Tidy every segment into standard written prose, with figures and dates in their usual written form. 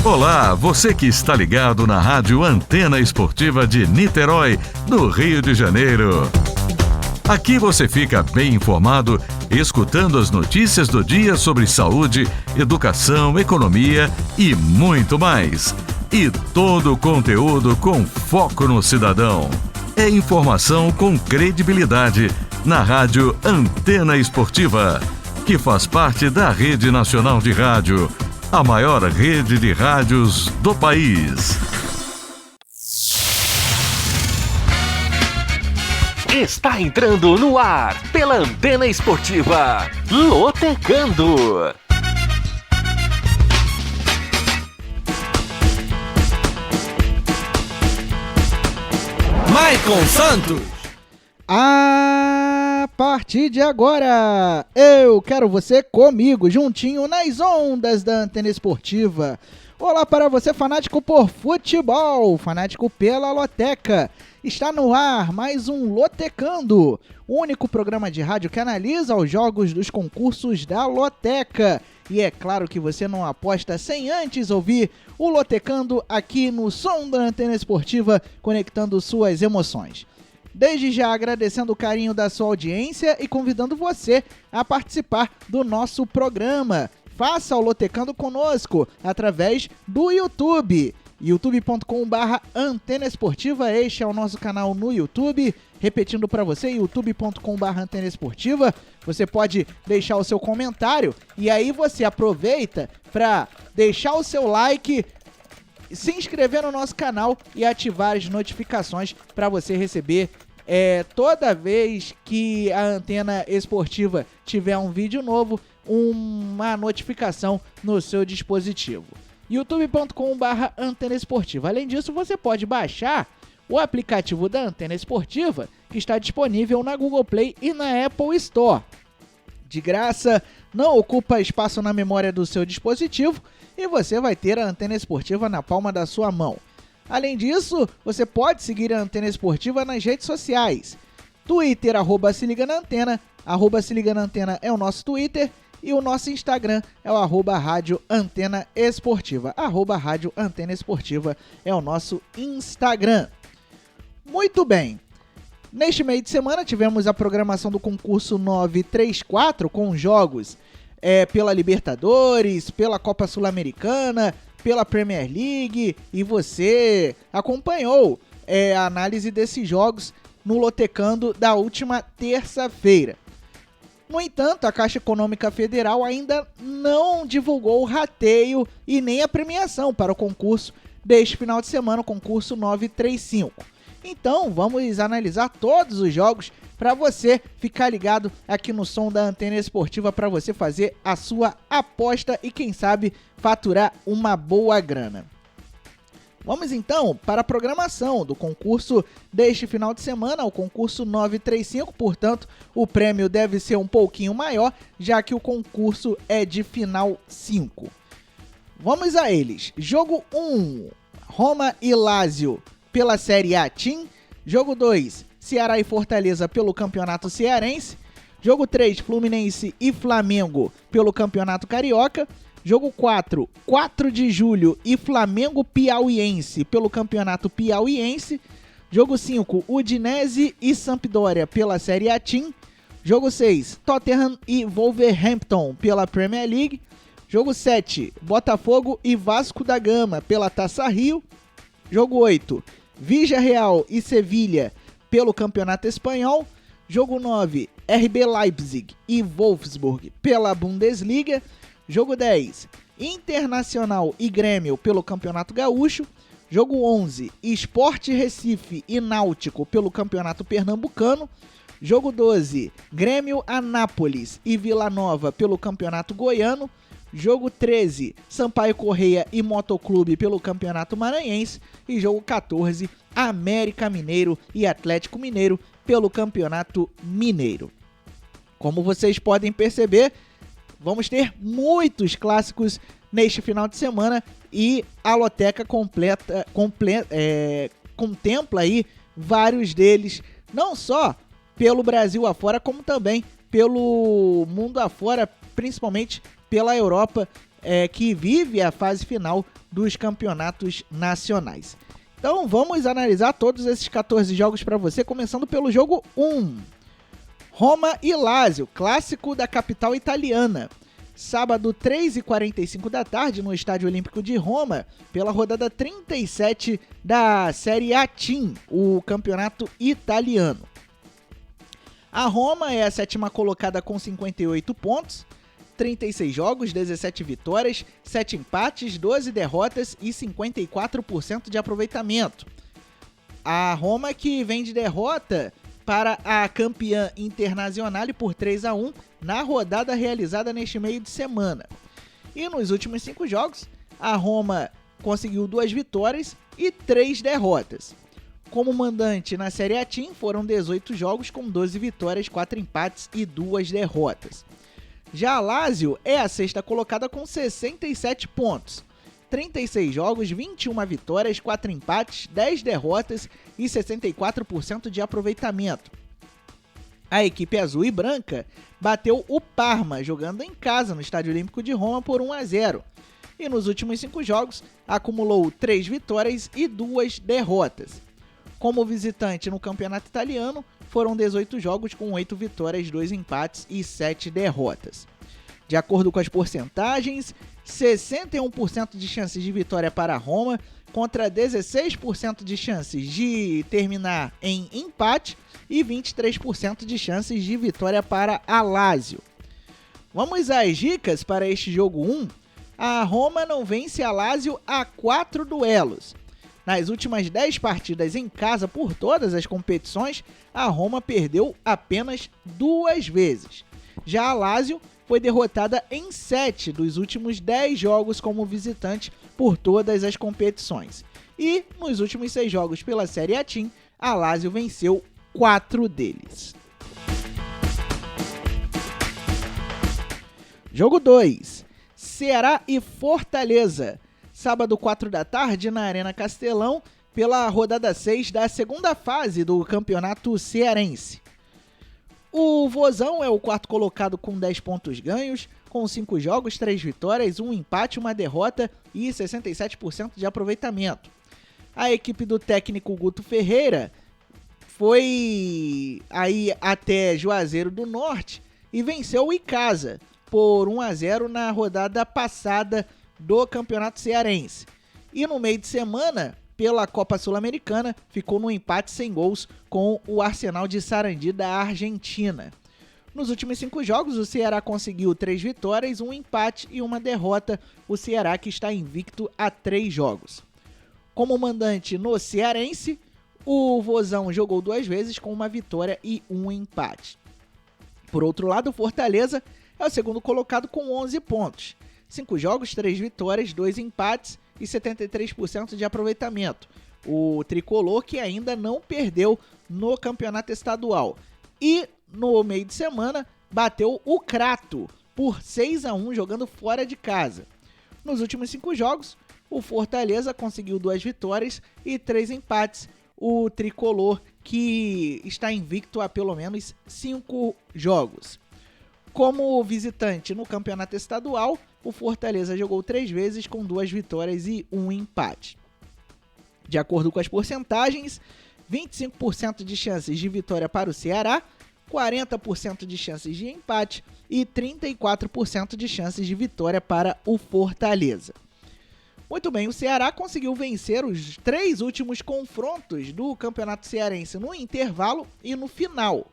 Olá, você que está ligado na Rádio Antena Esportiva de Niterói, no Rio de Janeiro. Aqui você fica bem informado, escutando as notícias do dia sobre saúde, educação, economia e muito mais. E todo o conteúdo com foco no cidadão. É informação com credibilidade na Rádio Antena Esportiva, que faz parte da Rede Nacional de Rádio, a maior rede de rádios do país. Está entrando no ar, pela Antena Esportiva, Lotecando. Maicon Santos. A partir de agora, eu quero você comigo, juntinho nas ondas da Antena Esportiva. Olá para você, fanático por futebol, fanático pela Loteca. Está no ar mais um Lotecando, o único programa de rádio que analisa os jogos dos concursos da Loteca. E é claro que você não aposta sem antes ouvir o Lotecando aqui no som da Antena Esportiva, conectando suas emoções. Desde já agradecendo o carinho da sua audiência e convidando você a participar do nosso programa. Faça o Lotecando conosco através do YouTube, youtube.com/Antena Esportiva. Este é o nosso canal no YouTube. Repetindo para você, youtube.com/Antena Esportiva. Você pode deixar o seu comentário e aí você aproveita para deixar o seu like, se inscrever no nosso canal e ativar as notificações para você receber toda vez que a Antena Esportiva tiver um vídeo novo, uma notificação no seu dispositivo. youtube.com/Antena Esportiva. Além disso, você pode baixar o aplicativo da Antena Esportiva, que está disponível na Google Play e na Apple Store. De graça, não ocupa espaço na memória do seu dispositivo e você vai ter a Antena Esportiva na palma da sua mão. Além disso, você pode seguir a Antena Esportiva nas redes sociais. Twitter, @se liga na antena, @se liga na antena é o nosso Twitter e o nosso Instagram é o @Rádio Antena Esportiva. @Rádio Antena Esportiva é o nosso Instagram. Muito bem. Neste meio de semana tivemos a programação do concurso 934 com jogos pela Libertadores, pela Copa Sul-Americana, pela Premier League, e você acompanhou a análise desses jogos no Lotecando da última terça-feira. No entanto, a Caixa Econômica Federal ainda não divulgou o rateio e nem a premiação para o concurso deste final de semana, o concurso 935. Então, vamos analisar todos os jogos para você ficar ligado aqui no som da Antena Esportiva, para você fazer a sua aposta e, quem sabe, faturar uma boa grana. Vamos então para a programação do concurso deste final de semana, o concurso 935, portanto, o prêmio deve ser um pouquinho maior, já que o concurso é de final 5. Vamos a eles. Jogo 1, Roma e Lazio pela Série A Team. Jogo 2, Ceará e Fortaleza pelo Campeonato Cearense. Jogo 3, Fluminense e Flamengo pelo Campeonato Carioca. Jogo 4, 4 de julho e Flamengo Piauiense pelo Campeonato Piauiense. Jogo 5, Udinese e Sampdoria pela Série A Team. Jogo 6, Tottenham e Wolverhampton pela Premier League. Jogo 7, Botafogo e Vasco da Gama pela Taça Rio. Jogo 8, Villarreal e Sevilha pelo Campeonato Espanhol. Jogo 9, RB Leipzig e Wolfsburg pela Bundesliga. Jogo 10, Internacional e Grêmio pelo Campeonato Gaúcho. Jogo 11, Sport Recife e Náutico pelo Campeonato Pernambucano. Jogo 12, Grêmio Anápolis e Vila Nova pelo Campeonato Goiano. Jogo 13, Sampaio Corrêa e Motoclube pelo Campeonato Maranhense. E jogo 14, América Mineiro e Atlético Mineiro pelo Campeonato Mineiro. Como vocês podem perceber, vamos ter muitos clássicos neste final de semana e a Loteca contempla aí vários deles, não só pelo Brasil afora, como também pelo mundo afora, principalmente pela Europa, que vive a fase final dos campeonatos nacionais. Então vamos analisar todos esses 14 jogos para você, começando pelo jogo 1. Roma e Lazio, clássico da capital italiana. Sábado, 3h45 da tarde, no Estádio Olímpico de Roma, pela rodada 37 da Série A Team, o campeonato italiano. A Roma é a 7ª colocada com 58 pontos, 36 jogos, 17 vitórias, 7 empates, 12 derrotas e 54% de aproveitamento. A Roma que vem de derrota para a campeã Internazionale por 3-1 na rodada realizada neste meio de semana. E nos últimos 5 jogos, a Roma conseguiu 2 vitórias e 3 derrotas. Como mandante na Série A Team, foram 18 jogos com 12 vitórias, 4 empates e 2 derrotas. Já a Lazio é a 6ª colocada com 67 pontos. 36 jogos, 21 vitórias, 4 empates, 10 derrotas e 64% de aproveitamento. A equipe azul e branca bateu o Parma, jogando em casa no Estádio Olímpico de Roma por 1-0. E nos últimos 5 jogos, acumulou 3 vitórias e 2 derrotas. Como visitante no campeonato italiano, foram 18 jogos com 8 vitórias, 2 empates e 7 derrotas. De acordo com as porcentagens, 61% de chances de vitória para a Roma contra 16% de chances de terminar em empate e 23% de chances de vitória para a Lazio. Vamos às dicas para este jogo 1. A Roma não vence a Lazio há 4 duelos. Nas últimas 10 partidas em casa por todas as competições, a Roma perdeu apenas 2 vezes. Já a Lazio foi derrotada em 7 dos últimos 10 jogos como visitante por todas as competições. E nos últimos 6 jogos pela Série A Team, a Lazio venceu 4 deles. Jogo 2. Ceará e Fortaleza. Sábado, 4 da tarde, na Arena Castelão, pela rodada 6 da segunda fase do Campeonato Cearense. O Vozão é o 4º colocado com 10 pontos ganhos, com 5 jogos, 3 vitórias, 1 empate, 1 derrota e 67% de aproveitamento. A equipe do técnico Guto Ferreira foi aí até Juazeiro do Norte e venceu o Icasa por 1-0 na rodada passada do Campeonato Cearense. E no meio de semana, pela Copa Sul-Americana, ficou no empate sem gols com o Arsenal de Sarandi da Argentina. Nos últimos 5 jogos, o Ceará conseguiu 3 vitórias, 1 empate e 1 derrota, o Ceará que está invicto a 3 jogos. Como mandante no Cearense, o Vozão jogou 2 vezes com 1 vitória e 1 empate. Por outro lado, o Fortaleza é o 2º colocado com 11 pontos. 5 jogos, 3 vitórias, 2 empates e 73% de aproveitamento. O tricolor que ainda não perdeu no campeonato estadual. E no meio de semana bateu o Crato por 6-1 jogando fora de casa. Nos últimos 5 jogos, o Fortaleza conseguiu 2 vitórias e 3 empates. O tricolor que está invicto há pelo menos 5 jogos. Como visitante no campeonato estadual, o Fortaleza jogou 3 vezes com 2 vitórias e 1 empate. De acordo com as porcentagens, 25% de chances de vitória para o Ceará, 40% de chances de empate e 34% de chances de vitória para o Fortaleza. Muito bem, o Ceará conseguiu vencer os 3 últimos confrontos do Campeonato Cearense no intervalo e no final.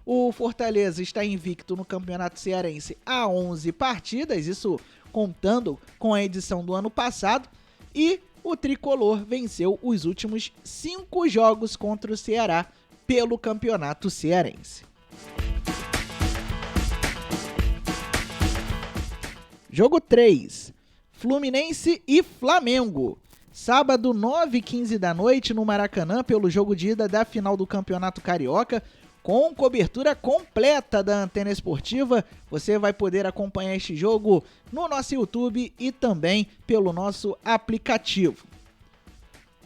O Fortaleza está invicto no Campeonato Cearense há 11 partidas, isso contando com a edição do ano passado, e o tricolor venceu os últimos 5 jogos contra o Ceará pelo Campeonato Cearense. Jogo 3. Fluminense e Flamengo. Sábado, 9h15 da noite, no Maracanã, pelo jogo de ida da final do Campeonato Carioca, com cobertura completa da Antena Esportiva. Você vai poder acompanhar este jogo no nosso YouTube e também pelo nosso aplicativo.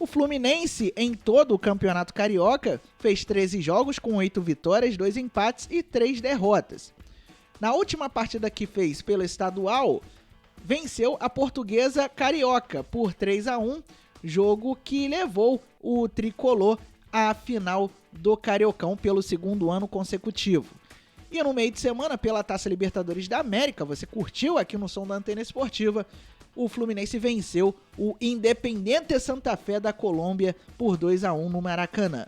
O Fluminense, em todo o Campeonato Carioca, fez 13 jogos com 8 vitórias, 2 empates e 3 derrotas. Na última partida que fez pelo estadual, venceu a Portuguesa Carioca por 3-1, jogo que levou o tricolor à final do Cariocão pelo segundo ano consecutivo. E no meio de semana, pela Taça Libertadores da América, você curtiu aqui no som da Antena Esportiva, o Fluminense venceu o Independiente Santa Fé da Colômbia por 2-1 no Maracanã.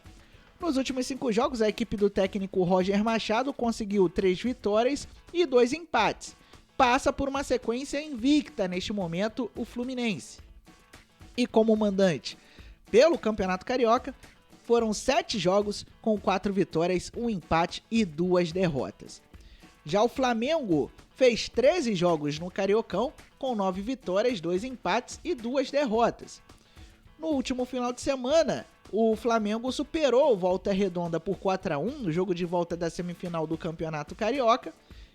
Nos últimos 5 jogos, a equipe do técnico Roger Machado conseguiu 3 vitórias e 2 empates. Passa por uma sequência invicta neste momento o Fluminense. E como mandante pelo Campeonato Carioca, foram 7 jogos com 4 vitórias, 1 empate e 2 derrotas. Já o Flamengo fez 13 jogos no Cariocão, com 9 vitórias, 2 empates e 2 derrotas. No último final de semana, o Flamengo superou o Volta Redonda por 4-1 no jogo de volta da semifinal do Campeonato Carioca.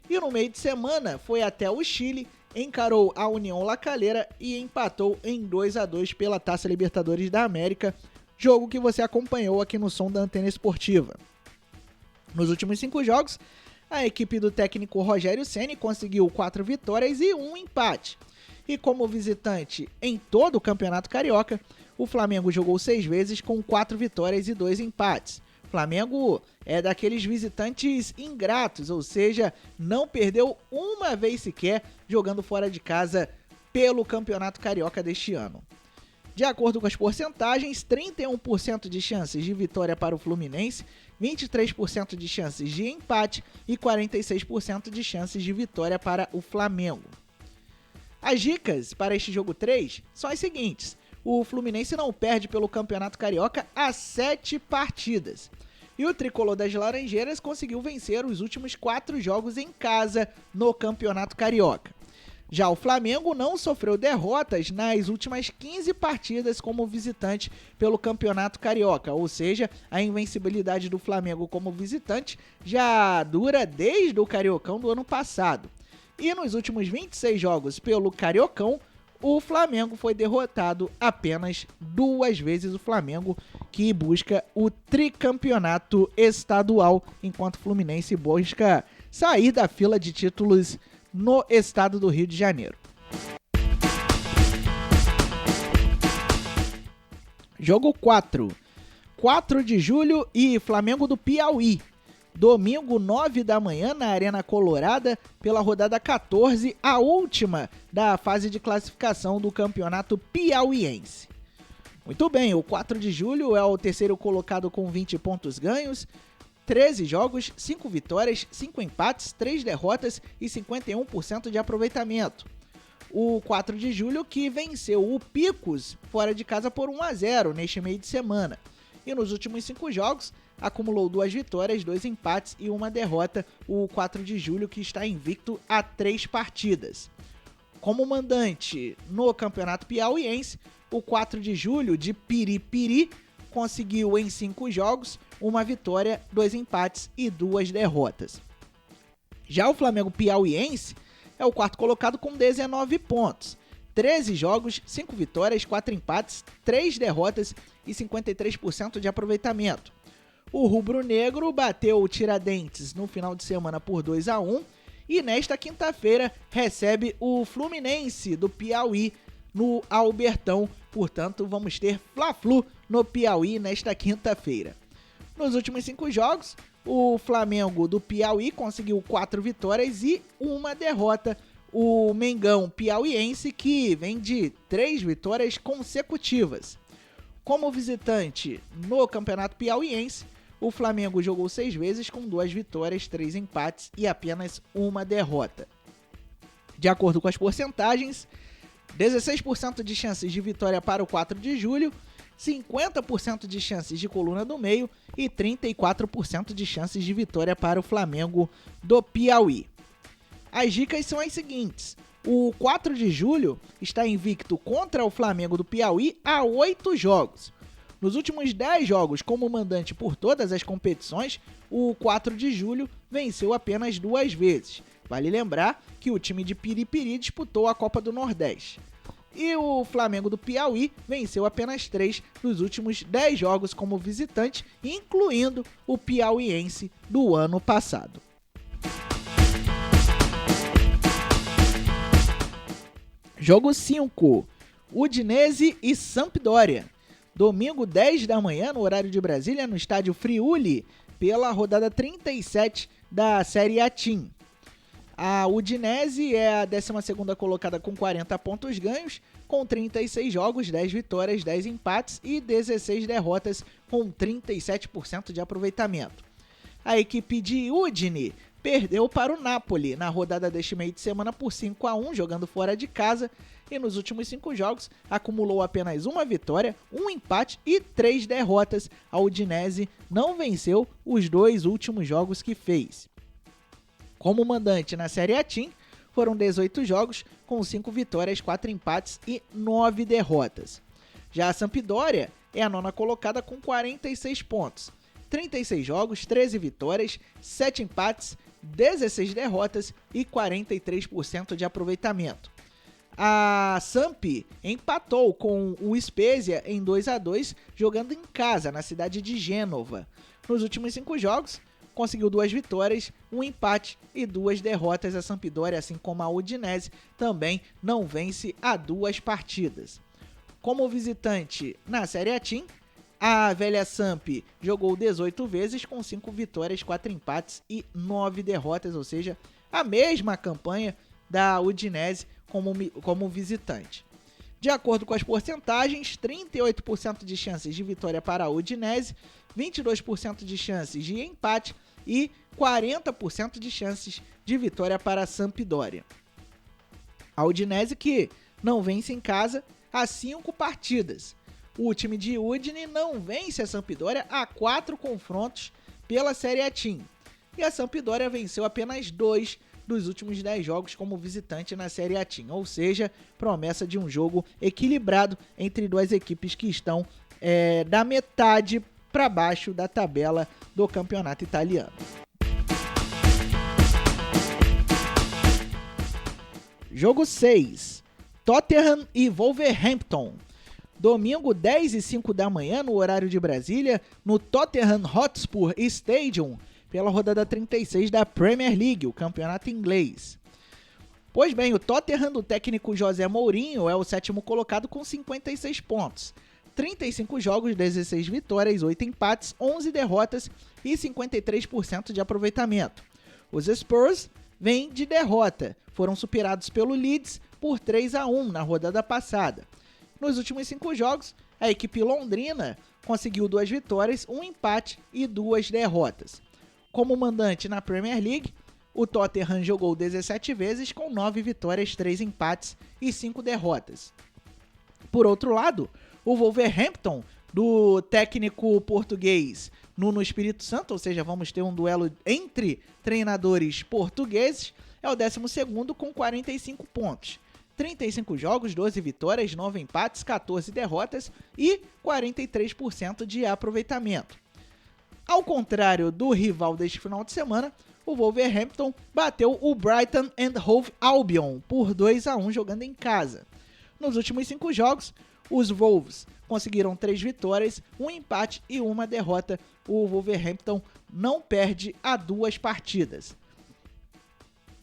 E no meio de semana foi até o Chile, encarou a União La Calera e empatou em 2-2 pela Taça Libertadores da América, jogo que você acompanhou aqui no som da Antena Esportiva. Nos últimos 5 jogos, a equipe do técnico Rogério Ceni conseguiu 4 vitórias e 1 empate. E como visitante em todo o Campeonato Carioca, o Flamengo jogou 6 vezes com 4 vitórias e 2 empates. O Flamengo é daqueles visitantes ingratos, ou seja, não perdeu uma vez sequer jogando fora de casa pelo Campeonato Carioca deste ano. De acordo com as porcentagens, 31% de chances de vitória para o Fluminense, 23% de chances de empate e 46% de chances de vitória para o Flamengo. As dicas para este jogo 3 são as seguintes: o Fluminense não perde pelo Campeonato Carioca há 7 partidas. E o tricolor das Laranjeiras conseguiu vencer os últimos 4 jogos em casa no Campeonato Carioca. Já o Flamengo não sofreu derrotas nas últimas 15 partidas como visitante pelo Campeonato Carioca, ou seja, a invencibilidade do Flamengo como visitante já dura desde o Cariocão do ano passado. E nos últimos 26 jogos pelo Cariocão, o Flamengo foi derrotado apenas 2 vezes. O Flamengo que busca o tricampeonato estadual, enquanto o Fluminense busca sair da fila de títulos no estado do Rio de Janeiro. Jogo 4. 4 de julho e Flamengo do Piauí. Domingo, 9 da manhã, na Arena Colorada, pela rodada 14, a última da fase de classificação do Campeonato Piauiense. Muito bem, o 4 de julho é o terceiro colocado com 20 pontos ganhos, 13 jogos, 5 vitórias, 5 empates, 3 derrotas e 51% de aproveitamento. O 4 de julho que venceu o Picos fora de casa por 1-0 neste meio de semana. E nos últimos 5 jogos, acumulou 2 vitórias, 2 empates e 1 derrota, o 4 de julho que está invicto a 3 partidas. Como mandante no Campeonato Piauiense, o 4 de julho de Piripiri conseguiu em 5 jogos 1 vitória, 2 empates e 2 derrotas. Já o Flamengo Piauiense é o quarto colocado com 19 pontos, 13 jogos, 5 vitórias, 4 empates, 3 derrotas e 53% de aproveitamento. O rubro-negro bateu o Tiradentes no final de semana por 2-1 e nesta quinta-feira recebe o Fluminense do Piauí no Albertão. Portanto, vamos ter Fla-Flu no Piauí nesta quinta-feira. Nos últimos 5 jogos, o Flamengo do Piauí conseguiu 4 vitórias e 1 derrota. O Mengão Piauiense que vem de 3 vitórias consecutivas. Como visitante no Campeonato Piauiense, o Flamengo jogou 6 vezes com 2 vitórias, 3 empates e apenas 1 derrota. De acordo com as porcentagens, 16% de chances de vitória para o 4 de julho, 50% de chances de coluna do meio e 34% de chances de vitória para o Flamengo do Piauí. As dicas são as seguintes: o 4 de julho está invicto contra o Flamengo do Piauí há 8 jogos. Nos últimos 10 jogos como mandante por todas as competições, o 4 de julho venceu apenas 2 vezes. Vale lembrar que o time de Piripiri disputou a Copa do Nordeste. E o Flamengo do Piauí venceu apenas 3 dos últimos 10 jogos como visitante, incluindo o piauiense do ano passado. Jogo 5, Udinese e Sampdoria. Domingo, 10 da manhã, no horário de Brasília, no estádio Friuli, pela rodada 37 da Série A Team. A Udinese é a 12ª colocada com 40 pontos ganhos, com 36 jogos, 10 vitórias, 10 empates e 16 derrotas, com 37% de aproveitamento. A equipe de Udine perdeu para o Napoli na rodada deste meio de semana por 5-1, jogando fora de casa, e nos últimos 5 jogos acumulou apenas uma vitória, um empate e 3 derrotas. A Udinese não venceu os 2 últimos jogos que fez. Como mandante na Série A Team, foram 18 jogos, com 5 vitórias, 4 empates e 9 derrotas. Já a Sampdoria é a 9ª colocada com 46 pontos. 36 jogos, 13 vitórias, 7 empates, 16 derrotas e 43% de aproveitamento. A Samp empatou com o Spezia em 2-2, jogando em casa, na cidade de Gênova. Nos últimos 5 jogos, conseguiu 2 vitórias, 1 empate e 2 derrotas. A Sampdoria, assim como a Udinese, também não vence há 2 partidas. Como visitante na Série A Team, a velha Samp jogou 18 vezes com 5 vitórias, 4 empates e 9 derrotas, ou seja, a mesma campanha da Udinese como visitante. De acordo com as porcentagens, 38% de chances de vitória para a Udinese, 22% de chances de empate e 40% de chances de vitória para a Sampdoria. A Udinese que não vence em casa há 5 partidas. O time de Udine não vence a Sampdoria há 4 confrontos pela Série A Team. E a Sampdoria venceu apenas 2 dos últimos 10 jogos como visitante na Série A Team. Ou seja, promessa de um jogo equilibrado entre 2 equipes que estão da metade para baixo da tabela do campeonato italiano. Jogo 6, Tottenham e Wolverhampton. Domingo, 10h05 da manhã, no horário de Brasília, no Tottenham Hotspur Stadium, pela rodada 36 da Premier League, o campeonato inglês. Pois bem, o Tottenham do técnico José Mourinho é o 7º colocado com 56 pontos. 35 jogos, 16 vitórias, 8 empates, 11 derrotas e 53% de aproveitamento. Os Spurs vêm de derrota, foram superados pelo Leeds por 3-1 na rodada passada. Nos últimos 5 jogos, a equipe londrina conseguiu 2 vitórias, 1 empate e 2 derrotas. Como mandante na Premier League, o Tottenham jogou 17 vezes com 9 vitórias, 3 empates e 5 derrotas. Por outro lado, o Wolverhampton, do técnico português Nuno Espírito Santo, ou seja, vamos ter um duelo entre treinadores portugueses, é o 12º com 45 pontos. 35 jogos, 12 vitórias, 9 empates, 14 derrotas e 43% de aproveitamento. Ao contrário do rival deste final de semana, o Wolverhampton bateu o Brighton and Hove Albion por 2-1 jogando em casa. Nos últimos 5 jogos, os Wolves conseguiram 3 vitórias, 1 empate e 1 derrota. O Wolverhampton não perde há 2 partidas.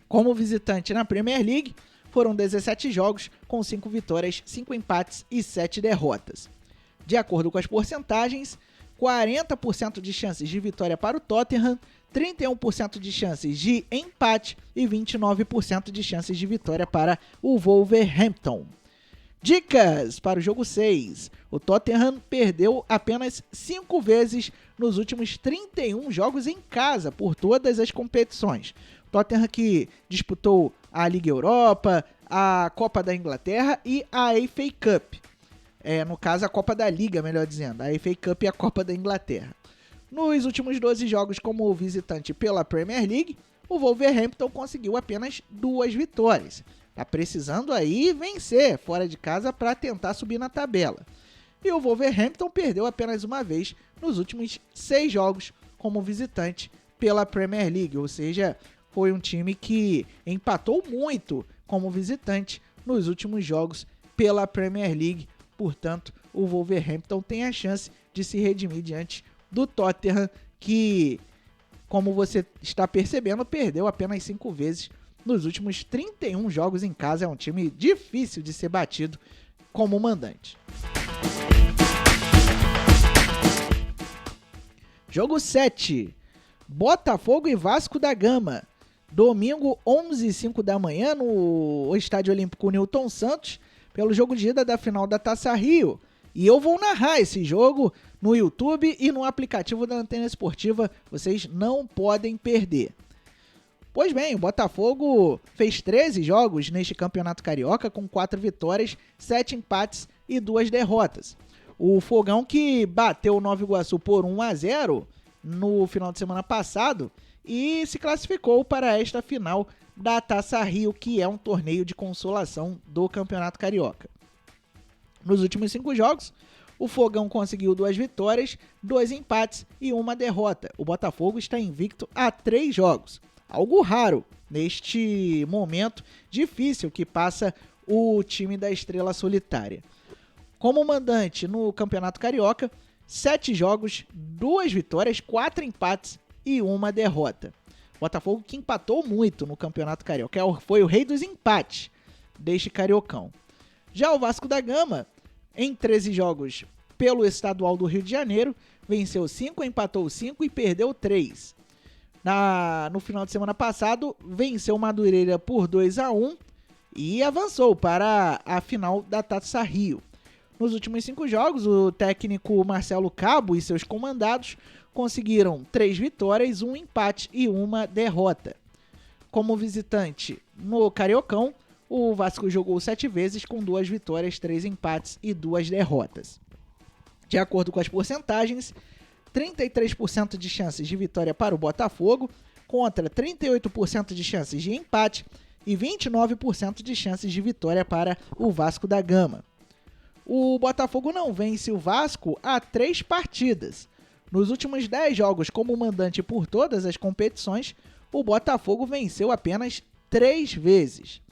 Como visitante na Premier League, foram 17 jogos com 5 vitórias, 5 empates e 7 derrotas. De acordo com as porcentagens, 40% de chances de vitória para o Tottenham, 31% de chances de empate e 29% de chances de vitória para o Wolverhampton. Dicas para o jogo 6. O Tottenham perdeu apenas 5 vezes nos últimos 31 jogos em casa por todas as competições. O Tottenham que disputou a Liga Europa, a Copa da Inglaterra e a FA Cup. No caso, a Copa da Liga, melhor dizendo. A FA Cup e a Copa da Inglaterra. Nos últimos 12 jogos como visitante pela Premier League, o Wolverhampton conseguiu apenas 2 vitórias. Tá precisando aí vencer fora de casa para tentar subir na tabela. E o Wolverhampton perdeu apenas uma vez nos últimos 6 jogos como visitante pela Premier League. Ou seja, foi um time que empatou muito como visitante nos últimos jogos pela Premier League. Portanto, o Wolverhampton tem a chance de se redimir diante do Tottenham, que, como você está percebendo, perdeu apenas 5 vezes nos últimos 31 jogos em casa. É um time difícil de ser batido como mandante. Jogo 7, Botafogo e Vasco da Gama. Domingo, 11h05 da manhã, no Estádio Olímpico Newton Santos, pelo jogo de ida da final da Taça Rio. E eu vou narrar esse jogo no YouTube e no aplicativo da Antena Esportiva. Vocês não podem perder. Pois bem, o Botafogo fez 13 jogos neste Campeonato Carioca com 4 vitórias, 7 empates e 2 derrotas. O Fogão, que bateu o Nova Iguaçu por 1-0 no final de semana passado e se classificou para esta final da Taça Rio, que é um torneio de consolação do Campeonato Carioca. Nos últimos 5 jogos, o Fogão conseguiu 2 vitórias, 2 empates e 1 derrota. O Botafogo está invicto a 3 jogos, algo raro neste momento difícil que passa o time da Estrela Solitária. Como mandante no Campeonato Carioca, 7 jogos, 2 vitórias, 4 empates e 1 derrota. O Botafogo que empatou muito no Campeonato Carioca, foi o rei dos empates deste Cariocão. Já o Vasco da Gama, em 13 jogos pelo Estadual do Rio de Janeiro, venceu 5, empatou 5 e perdeu 3. No final de semana passado, venceu o Madureira por 2-1 e avançou para a final da Taça Rio. Nos últimos 5 jogos, o técnico Marcelo Cabo e seus comandados conseguiram 3 vitórias, 1 empate e 1 derrota. Como visitante no Cariocão, o Vasco jogou 7 vezes com 2 vitórias, 3 empates e 2 derrotas. De acordo com as porcentagens, 33% de chances de vitória para o Botafogo, contra 38% de chances de empate e 29% de chances de vitória para o Vasco da Gama. O Botafogo não vence o Vasco há 3 partidas. Nos últimos 10 jogos como mandante por todas as competições, o Botafogo venceu apenas 3 vezes.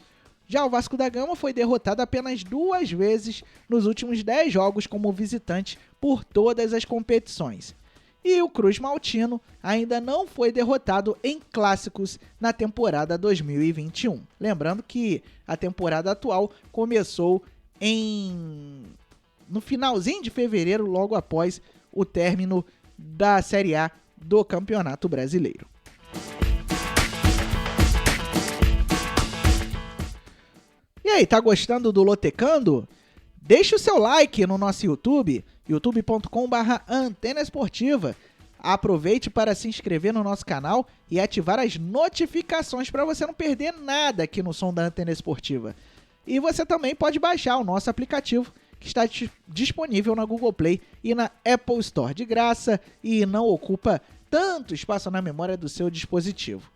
Já o Vasco da Gama foi derrotado apenas 2 vezes nos últimos 10 jogos como visitante por todas as competições. E o Cruz Maltino ainda não foi derrotado em clássicos na temporada 2021. Lembrando que a temporada atual começou no finalzinho de fevereiro, logo após o término da Série A do Campeonato Brasileiro. E aí, tá gostando do Lotecando? Deixe o seu like no nosso YouTube, youtube.com/Antena Esportiva. Aproveite para se inscrever no nosso canal e ativar as notificações para você não perder nada aqui no som da Antena Esportiva. E você também pode baixar o nosso aplicativo, que está disponível na Google Play e na Apple Store, de graça, e não ocupa tanto espaço na memória do seu dispositivo.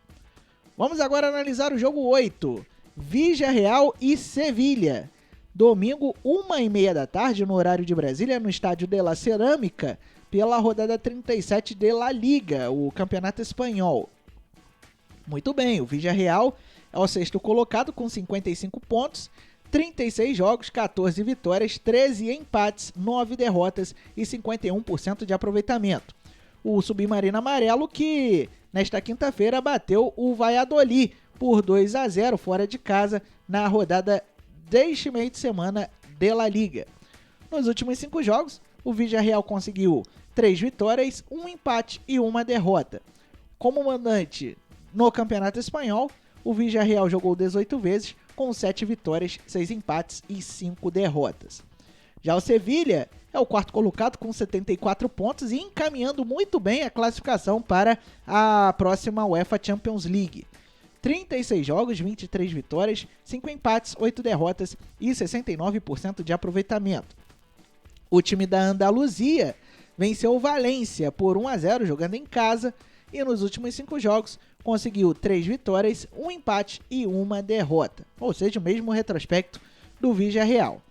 Vamos agora analisar o jogo 8, Villarreal e Sevilha. Domingo, 1h30 da tarde, no horário de Brasília, no estádio de La Cerâmica, pela rodada 37 de La Liga, o campeonato espanhol. Muito bem, o Villarreal é o 6º colocado com 55 pontos, 36 jogos, 14 vitórias, 13 empates, 9 derrotas e 51% de aproveitamento. O Submarino Amarelo que, nesta quinta-feira, bateu o Valladolid por 2-0 fora de casa na rodada deste meio de semana de La Liga. Nos últimos 5 jogos, o Villarreal conseguiu 3 vitórias, 1 empate e 1 derrota. Como mandante no Campeonato Espanhol, o Villarreal jogou 18 vezes, com 7 vitórias, 6 empates e 5 derrotas. Já o Sevilha é o 4º colocado com 74 pontos e encaminhando muito bem a classificação para a próxima UEFA Champions League. 36 jogos, 23 vitórias, 5 empates, 8 derrotas e 69% de aproveitamento. O time da Andaluzia venceu o Valência por 1-0 jogando em casa e nos últimos 5 jogos conseguiu 3 vitórias, 1 empate e 1 derrota, ou seja, o mesmo retrospecto do Villarreal.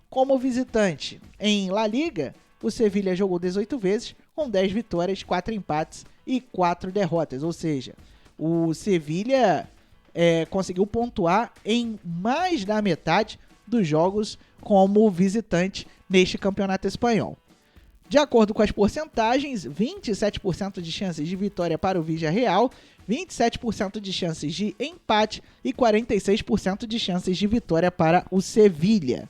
Como visitante em La Liga, o Sevilha jogou 18 vezes, com 10 vitórias, 4 empates e 4 derrotas, ou seja, o Sevilha conseguiu pontuar em mais da metade dos jogos como visitante neste campeonato espanhol. De acordo com as porcentagens, 27% de chances de vitória para o Villarreal, 27% de chances de empate e 46% de chances de vitória para o Sevilha.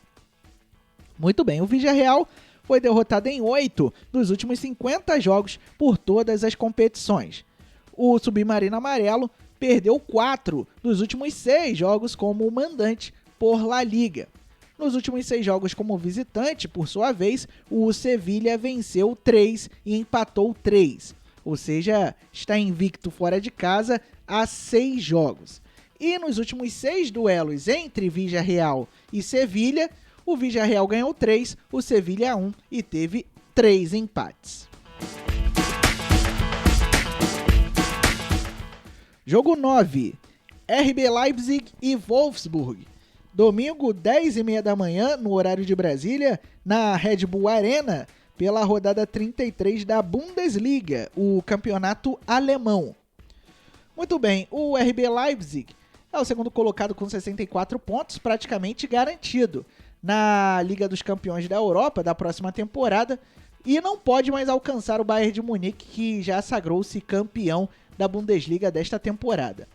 Muito bem, o Villarreal foi derrotado em 8 dos últimos 50 jogos por todas as competições. O Submarino Amarelo perdeu 4 dos últimos 6 jogos como mandante por La Liga. Nos últimos 6 jogos como visitante, por sua vez, o Sevilha venceu 3 e empatou 3. Ou seja, está invicto fora de casa há 6 jogos. E nos últimos 6 duelos entre Villarreal e Sevilha, o Villarreal ganhou 3, o Sevilha 1 e teve 3 empates. Jogo 9, RB Leipzig e Wolfsburg. Domingo, 10h30 da manhã, no horário de Brasília, na Red Bull Arena, pela rodada 33 da Bundesliga, o campeonato alemão. Muito bem, o RB Leipzig é o segundo colocado com 64 pontos, praticamente garantido na Liga dos Campeões da Europa da próxima temporada e não pode mais alcançar o Bayern de Munique, que já sagrou-se campeão da Bundesliga desta temporada.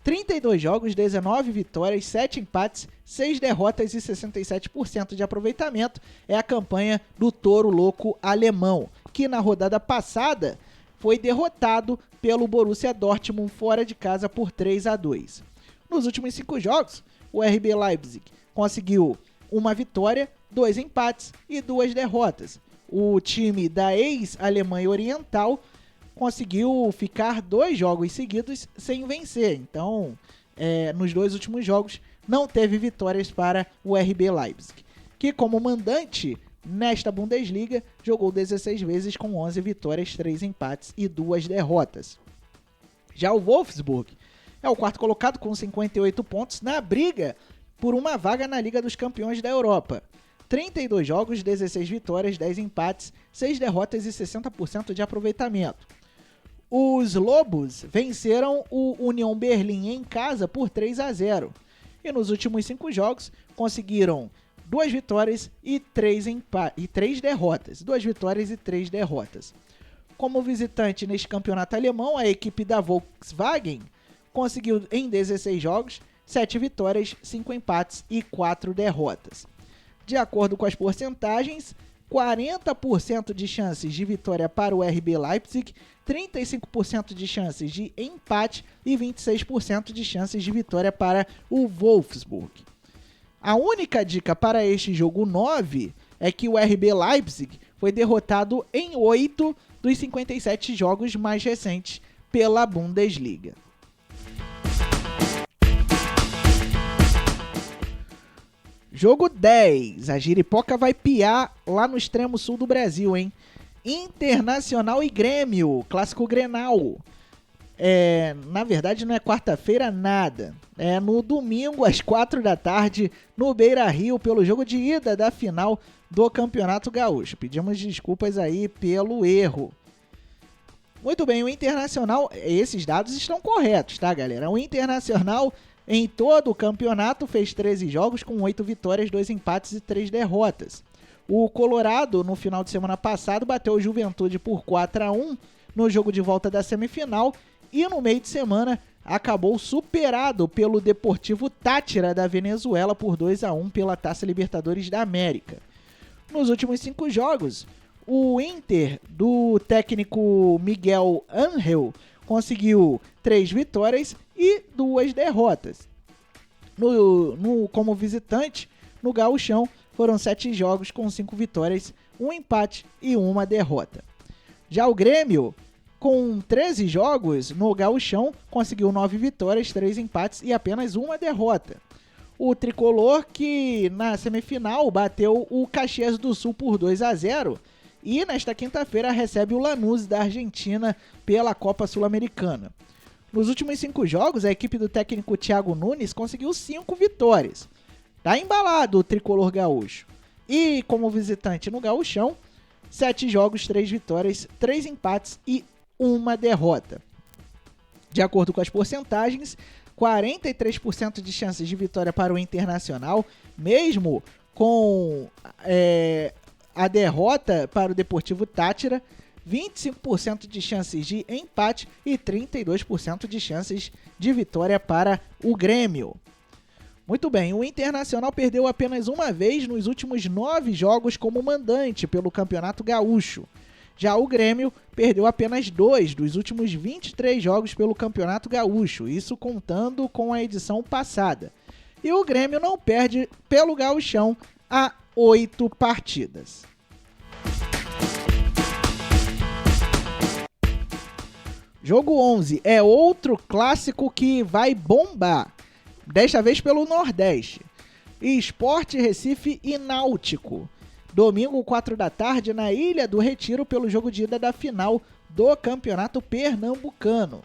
32 jogos, 19 vitórias, 7 empates, 6 derrotas e 67% de aproveitamento é a campanha do Touro Louco alemão, que na rodada passada foi derrotado pelo Borussia Dortmund fora de casa por 3-2. Nos últimos 5 jogos, o RB Leipzig conseguiu uma vitória, 2 empates e 2 derrotas. O time da ex-Alemanha Oriental conseguiu ficar 2 jogos seguidos sem vencer. Então, nos 2 últimos jogos, não teve vitórias para o RB Leipzig, que como mandante nesta Bundesliga jogou 16 vezes com 11 vitórias, 3 empates e 2 derrotas. Já o Wolfsburg é o quarto colocado com 58 pontos na briga por uma vaga na Liga dos Campeões da Europa. 32 jogos, 16 vitórias, 10 empates, 6 derrotas e 60% de aproveitamento. Os Lobos venceram o Union Berlim em casa por 3-0. E nos últimos 5 jogos conseguiram 2 vitórias e 3 derrotas. 2 vitórias e 3 derrotas. Como visitante neste campeonato alemão, a equipe da Volkswagen conseguiu em 16 jogos 7 vitórias, 5 empates e 4 derrotas. De acordo com as porcentagens, 40% de chances de vitória para o RB Leipzig, 35% de chances de empate e 26% de chances de vitória para o Wolfsburg. A única dica para este jogo 9 é que o RB Leipzig foi derrotado em 8 dos 57 jogos mais recentes pela Bundesliga. Jogo 10, a giripoca vai piar lá no extremo sul do Brasil, hein? Internacional e Grêmio, clássico Grenal. Na verdade não é quarta-feira nada. É no domingo às 4 da tarde, no Beira-Rio, pelo jogo de ida da final do Campeonato Gaúcho. Pedimos desculpas aí pelo erro. Muito bem, o Internacional, esses dados estão corretos, tá, galera? O Internacional, em todo o campeonato, fez 13 jogos com 8 vitórias, 2 empates e 3 derrotas. O Colorado, no final de semana passado, bateu o Juventude por 4-1 no jogo de volta da semifinal e no meio de semana acabou superado pelo Deportivo Táchira da Venezuela por 2-1 pela Taça Libertadores da América. Nos últimos 5 jogos, o Inter do técnico Miguel Ángel conseguiu 3 vitórias e 2 derrotas. Como visitante, no Gauchão, foram 7 jogos com 5 vitórias, 1 empate e 1 derrota. Já o Grêmio, com 13 jogos no Gauchão, conseguiu 9 vitórias, 3 empates e apenas 1 derrota. O Tricolor, que na semifinal bateu o Caxias do Sul por 2-0 e nesta quinta-feira recebe o Lanús da Argentina pela Copa Sul-Americana. Nos últimos 5 jogos, a equipe do técnico Thiago Nunes conseguiu 5 vitórias. Tá embalado o Tricolor gaúcho. E como visitante no Gauchão, 7 jogos, 3 vitórias, 3 empates e 1 derrota. De acordo com as porcentagens, 43% de chances de vitória para o Internacional, mesmo com a derrota para o Deportivo Táchira, 25% de chances de empate e 32% de chances de vitória para o Grêmio. Muito bem, o Internacional perdeu apenas uma vez nos últimos 9 jogos como mandante pelo Campeonato Gaúcho. Já o Grêmio perdeu apenas 2 dos últimos 23 jogos pelo Campeonato Gaúcho, isso contando com a edição passada. E o Grêmio não perde pelo Gauchão há 8 partidas. Jogo 11 é outro clássico que vai bombar, desta vez pelo Nordeste. Sport Recife e Náutico. Domingo, 4 da tarde, na Ilha do Retiro, pelo jogo de ida da final do Campeonato Pernambucano.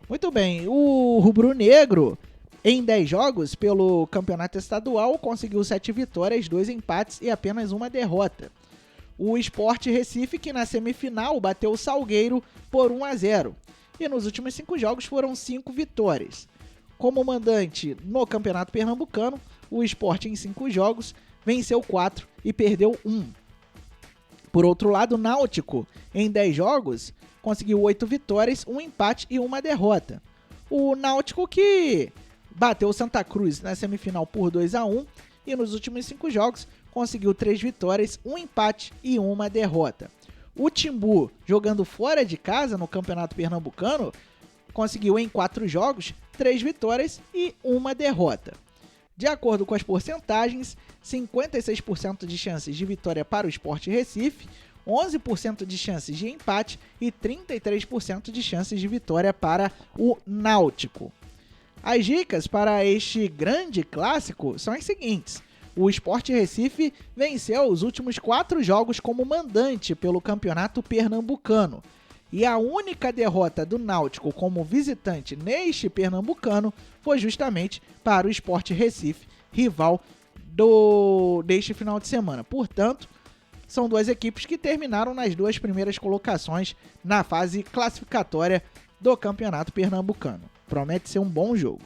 Muito bem, o rubro-negro, em 10 jogos pelo Campeonato Estadual, conseguiu 7 vitórias, 2 empates e apenas uma derrota. O Sport Recife, que na semifinal bateu o Salgueiro por 1-0. E nos últimos 5 jogos foram 5 vitórias. Como mandante no Campeonato Pernambucano, o Sport em 5 jogos venceu 4 e perdeu 1. Por outro lado, o Náutico, em 10 jogos, conseguiu 8 vitórias, 1 empate e uma derrota. O Náutico que bateu o Santa Cruz na semifinal por 2-1 e nos últimos 5 jogos conseguiu 3 vitórias, 1 empate e uma derrota. O Timbu, jogando fora de casa no Campeonato Pernambucano, conseguiu em 4 jogos 3 vitórias e uma derrota. De acordo com as porcentagens, 56% de chances de vitória para o Sport Recife, 11% de chances de empate e 33% de chances de vitória para o Náutico. As dicas para este grande clássico são as seguintes. O Sport Recife venceu os últimos 4 jogos como mandante pelo Campeonato Pernambucano. E a única derrota do Náutico como visitante neste Pernambucano foi justamente para o Sport Recife, rival deste final de semana. Portanto, são 2 equipes que terminaram nas 2 primeiras colocações na fase classificatória do Campeonato Pernambucano. Promete ser um bom jogo.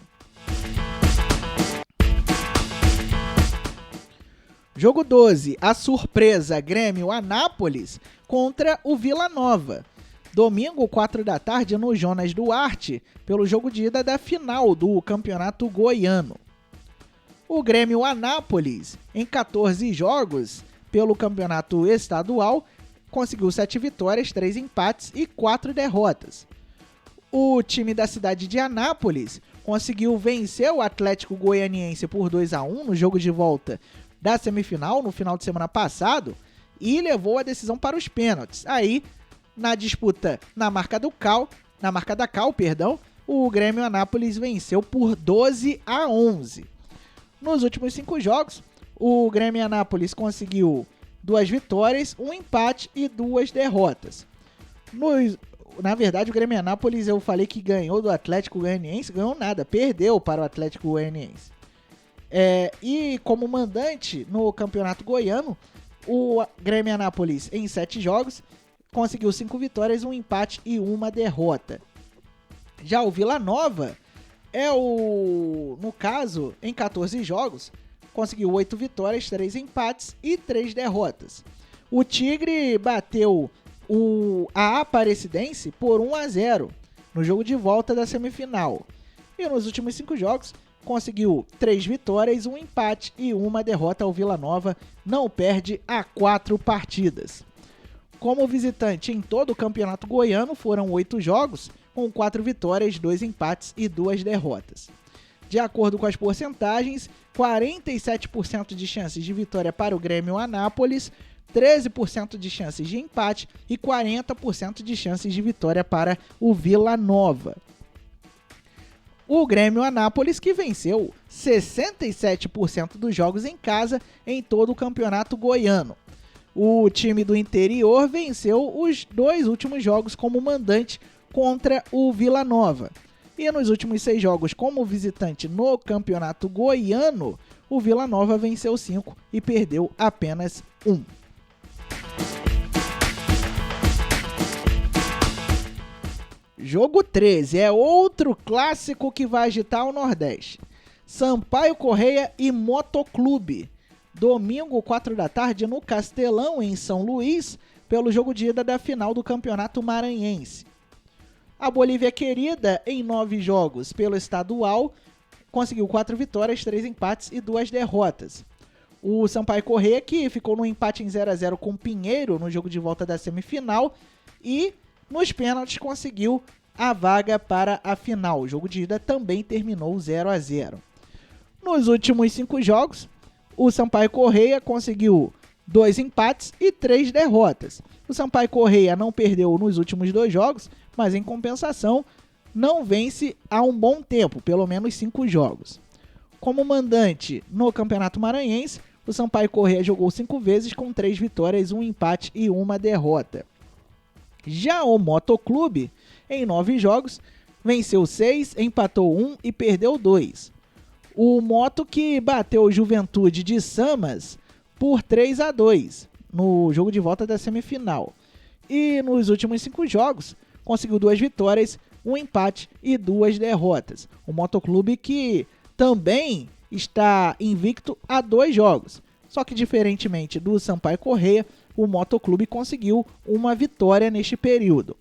Jogo 12, a surpresa Grêmio Anápolis contra o Vila Nova. Domingo, 4 da tarde, no Jonas Duarte, pelo jogo de ida da final do Campeonato Goiano. O Grêmio Anápolis, em 14 jogos pelo Campeonato Estadual, conseguiu 7 vitórias, 3 empates e 4 derrotas. O time da cidade de Anápolis conseguiu vencer o Atlético Goianiense por 2-1 no jogo de volta da semifinal, no final de semana passado, e levou a decisão para os pênaltis. Aí, na disputa na marca da Cal, o Grêmio Anápolis venceu por 12-11. Nos últimos 5 jogos, o Grêmio Anápolis conseguiu 2 vitórias, 1 empate e 2 derrotas. Na verdade, o Grêmio Anápolis, eu falei que ganhou do Atlético Goianiense, ganhou nada, perdeu para o Atlético Goianiense. E como mandante no Campeonato Goiano, o Grêmio Anápolis, em 7 jogos, conseguiu 5 vitórias, 1 empate e uma derrota. Já o Vila Nova, no caso, em 14 jogos, conseguiu 8 vitórias, 3 empates e 3 derrotas. O Tigre bateu a Aparecidense por 1-0 no jogo de volta da semifinal. E nos últimos 5 jogos, conseguiu 3 vitórias, 1 empate e uma derrota. Ao Vila Nova não perde há 4 partidas. Como visitante em todo o Campeonato Goiano, foram 8 jogos, com 4 vitórias, 2 empates e 2 derrotas. De acordo com as porcentagens, 47% de chances de vitória para o Grêmio Anápolis, 13% de chances de empate e 40% de chances de vitória para o Vila Nova. O Grêmio Anápolis, que venceu 67% dos jogos em casa em todo o Campeonato Goiano. O time do interior venceu os 2 últimos jogos como mandante contra o Vila Nova. E nos últimos 6 jogos como visitante no Campeonato Goiano, o Vila Nova venceu 5 e perdeu apenas 1. Jogo 13 é outro clássico que vai agitar o Nordeste. Sampaio Correia e Motoclube. Domingo, 4 da tarde, no Castelão, em São Luís, pelo jogo de ida da final do Campeonato Maranhense. A Bolívia Querida, em 9 jogos pelo estadual, conseguiu 4 vitórias, 3 empates e 2 derrotas. O Sampaio Corrêa, que ficou no empate em 0x0 com o Pinheiro no jogo de volta da semifinal e nos pênaltis conseguiu a vaga para a final. O jogo de ida também terminou 0x0. Nos últimos 5 jogos, o Sampaio Corrêa conseguiu 2 empates e 3 derrotas. O Sampaio Corrêa não perdeu nos últimos 2 jogos, mas em compensação não vence há um bom tempo, pelo menos 5 jogos. Como mandante no Campeonato Maranhense, o Sampaio Corrêa jogou 5 vezes com 3 vitórias, 1 empate e 1 derrota. Já o Motoclube, em 9 jogos, venceu 6, empatou 1 e perdeu 2. O Moto que bateu o Juventude de Samas por 3x2 no jogo de volta da semifinal. E nos últimos 5 jogos, conseguiu 2 vitórias, 1 empate e 2 derrotas. O Motoclube que também está invicto a 2 jogos. Só que diferentemente do Sampaio Corrêa, o Motoclube conseguiu uma vitória neste período.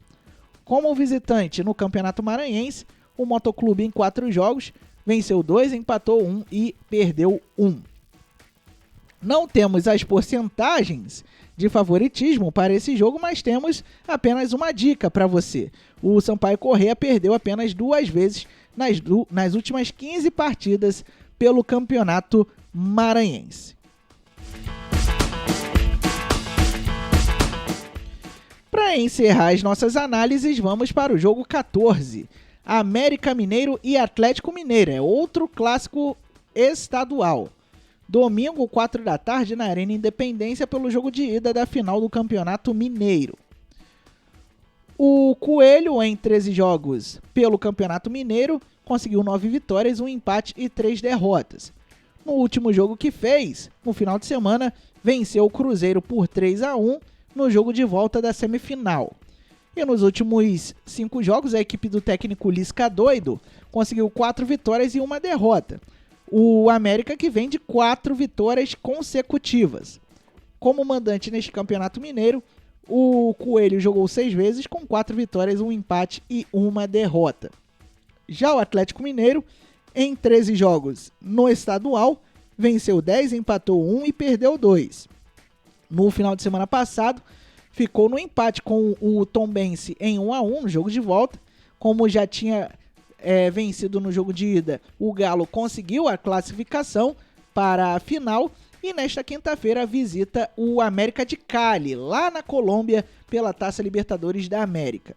Como visitante no Campeonato Maranhense, o Motoclube em 4 jogos venceu 2, empatou 1 e perdeu 1. Não temos as porcentagens de favoritismo para esse jogo, mas temos apenas uma dica para você. O Sampaio Corrêa perdeu apenas 2 vezes nas últimas 15 partidas pelo Campeonato Maranhense. Para encerrar as nossas análises, vamos para o jogo 14. América Mineiro e Atlético Mineiro. É outro clássico estadual. Domingo, 4 da tarde, na Arena Independência, pelo jogo de ida da final do Campeonato Mineiro. O Coelho, em 13 jogos pelo Campeonato Mineiro, conseguiu 9 vitórias, 1 empate e 3 derrotas. No último jogo que fez, no final de semana, venceu o Cruzeiro por 3x1 no jogo de volta da semifinal. E nos últimos 5 jogos, a equipe do técnico Lisca Doido conseguiu 4 vitórias e 1 derrota. O América que vem de 4 vitórias consecutivas. Como mandante neste Campeonato Mineiro, o Coelho jogou 6 vezes com 4 vitórias, 1 empate e 1 derrota. Já o Atlético Mineiro, em 13 jogos no estadual, venceu 10, empatou 1 e perdeu 2. No final de semana passado, ficou no empate com o Tombense em 1x1 no jogo de volta. Como já tinha vencido no jogo de ida, o Galo conseguiu a classificação para a final e nesta quinta-feira visita o América de Cali, lá na Colômbia, pela Taça Libertadores da América.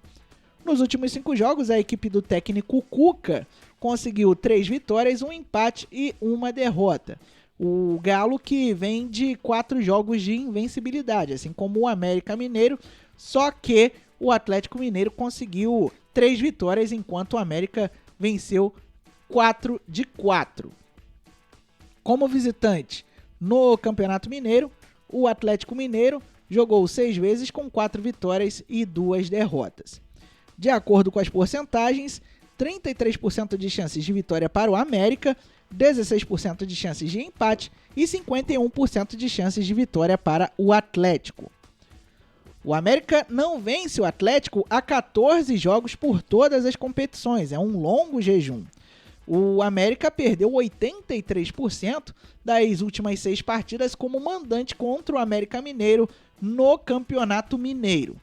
Nos últimos 5 jogos, a equipe do técnico Cuca conseguiu 3 vitórias, 1 empate e 1 derrota. O Galo que vem de 4 jogos de invencibilidade, assim como o América Mineiro, só que o Atlético Mineiro conseguiu 3 vitórias, enquanto o América venceu 4 de 4. Como visitante no Campeonato Mineiro, o Atlético Mineiro jogou 6 vezes com 4 vitórias e 2 derrotas. De acordo com as porcentagens, 33% de chances de vitória para o América, 16% de chances de empate e 51% de chances de vitória para o Atlético. O América não vence o Atlético há 14 jogos por todas as competições, é um longo jejum. O América perdeu 83% das últimas 6 partidas como mandante contra o América Mineiro no Campeonato Mineiro.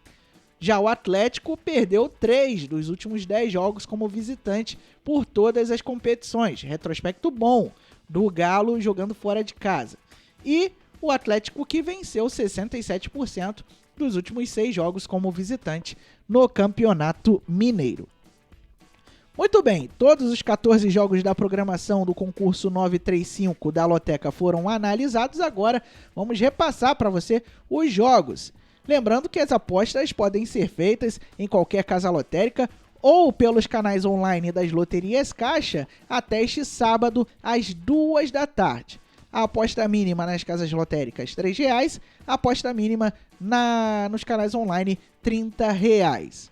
Já o Atlético perdeu 3 dos últimos 10 jogos como visitante por todas as competições. Retrospecto bom do Galo jogando fora de casa. E o Atlético que venceu 67% dos últimos 6 jogos como visitante no Campeonato Mineiro. Muito bem, todos os 14 jogos da programação do concurso 935 da Loteca foram analisados. Agora vamos repassar para você os jogos. Lembrando que as apostas podem ser feitas em qualquer casa lotérica ou pelos canais online das loterias Caixa até este sábado às 2 da tarde. A aposta mínima nas casas lotéricas R$ 3,00, a aposta mínima nos canais online R$ 30,00.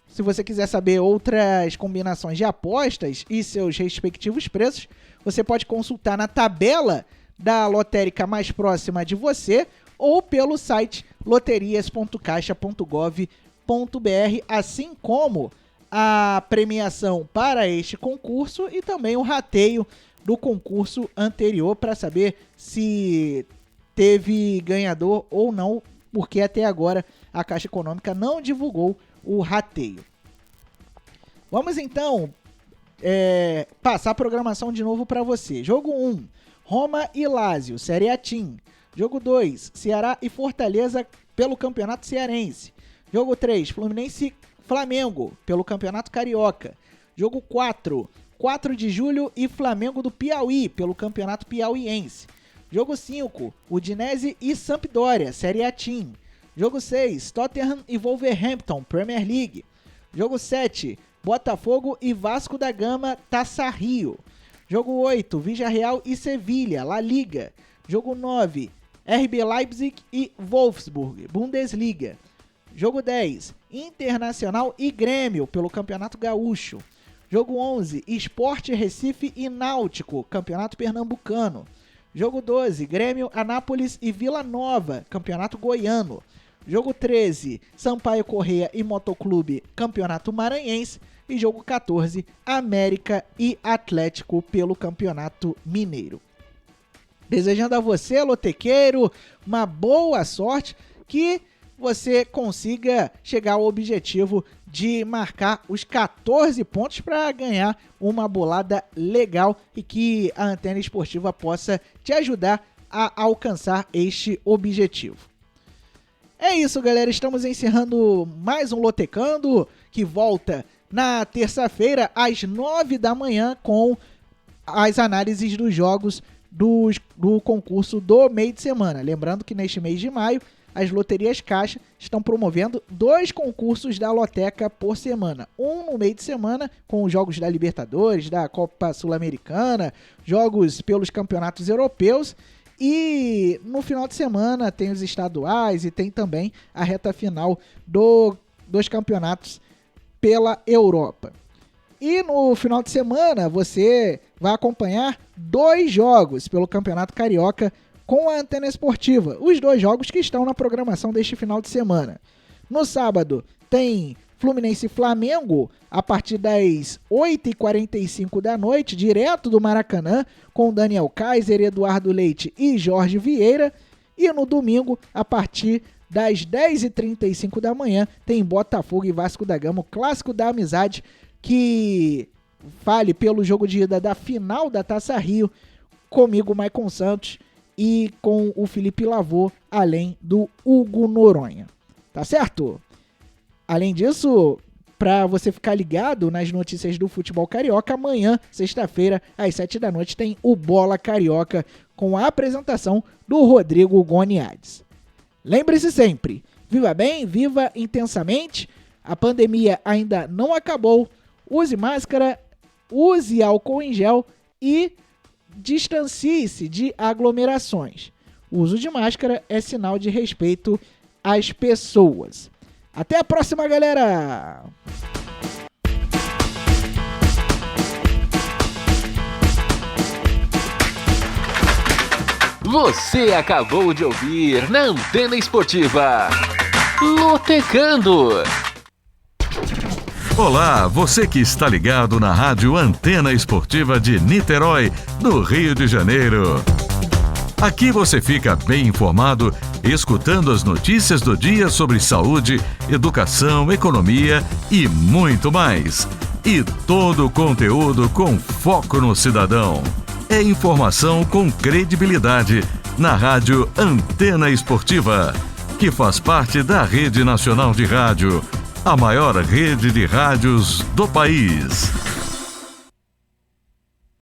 Se você quiser saber outras combinações de apostas e seus respectivos preços, você pode consultar na tabela da lotérica mais próxima de você ou pelo site loterias.caixa.gov.br, assim como a premiação para este concurso e também o rateio do concurso anterior para saber se teve ganhador ou não, porque até agora a Caixa Econômica não divulgou o rateio. Vamos então passar a programação de novo para você. Jogo 1, Roma e Lazio, Série A Team. Jogo 2, Ceará e Fortaleza pelo Campeonato Cearense. Jogo 3, Fluminense Flamengo pelo Campeonato Carioca. Jogo 4, 4 de julho e Flamengo do Piauí pelo Campeonato Piauiense. Jogo 5, Udinese e Sampdoria, Série A Team. Jogo 6, Tottenham e Wolverhampton, Premier League. Jogo 7, Botafogo e Vasco da Gama, Taça Rio. Jogo 8, Villarreal e Sevilha, La Liga. Jogo 9, RB Leipzig e Wolfsburg, Bundesliga. Jogo 10, Internacional e Grêmio pelo Campeonato Gaúcho. Jogo 11, Sport Recife e Náutico, Campeonato Pernambucano. Jogo 12, Grêmio, Anápolis e Vila Nova, Campeonato Goiano. Jogo 13, Sampaio Corrêa e Motoclube, Campeonato Maranhense. E jogo 14, América e Atlético pelo Campeonato Mineiro. Desejando a você, lotequeiro, uma boa sorte, que você consiga chegar ao objetivo de marcar os 14 pontos para ganhar uma bolada legal e que a Antena Esportiva possa te ajudar a alcançar este objetivo. É isso, galera. Estamos encerrando mais um Lotecando, que volta na terça-feira às 9 da manhã com as análises dos jogos do concurso do meio de semana. Lembrando que neste mês de maio, as loterias Caixa estão promovendo 2 concursos da Loteca por semana. Um no meio de semana, com os jogos da Libertadores, da Copa Sul-Americana, jogos pelos campeonatos europeus. E no final de semana tem os estaduais e tem também a reta final dos campeonatos pela Europa. E no final de semana você vai acompanhar 2 jogos pelo Campeonato Carioca com a Antena Esportiva. Os 2 jogos que estão na programação deste final de semana. No sábado tem Fluminense e Flamengo a partir das 8h45 da noite, direto do Maracanã, com Daniel Kaiser, Eduardo Leite e Jorge Vieira. E no domingo, a partir das 10h35 da manhã, tem Botafogo e Vasco da Gama, o clássico da amizade, que vale pelo jogo de ida da final da Taça Rio, comigo, Maicon Santos, e com o Felipe Lavô, além do Hugo Noronha. Tá certo? Além disso, para você ficar ligado nas notícias do futebol carioca, amanhã, sexta-feira, às 7 da noite, tem o Bola Carioca, com a apresentação do Rodrigo Goniades. Lembre-se sempre, viva bem, viva intensamente, a pandemia ainda não acabou, use máscara, use álcool em gel e distancie-se de aglomerações. O uso de máscara é sinal de respeito às pessoas. Até a próxima, galera! Você acabou de ouvir na Antena Esportiva Lotecando. Olá, você que está ligado na Rádio Antena Esportiva de Niterói, no Rio de Janeiro. Aqui você fica bem informado, escutando as notícias do dia sobre saúde, educação, economia e muito mais. E todo o conteúdo com foco no cidadão. É informação com credibilidade na Rádio Antena Esportiva, que faz parte da Rede Nacional de Rádio, a maior rede de rádios do país.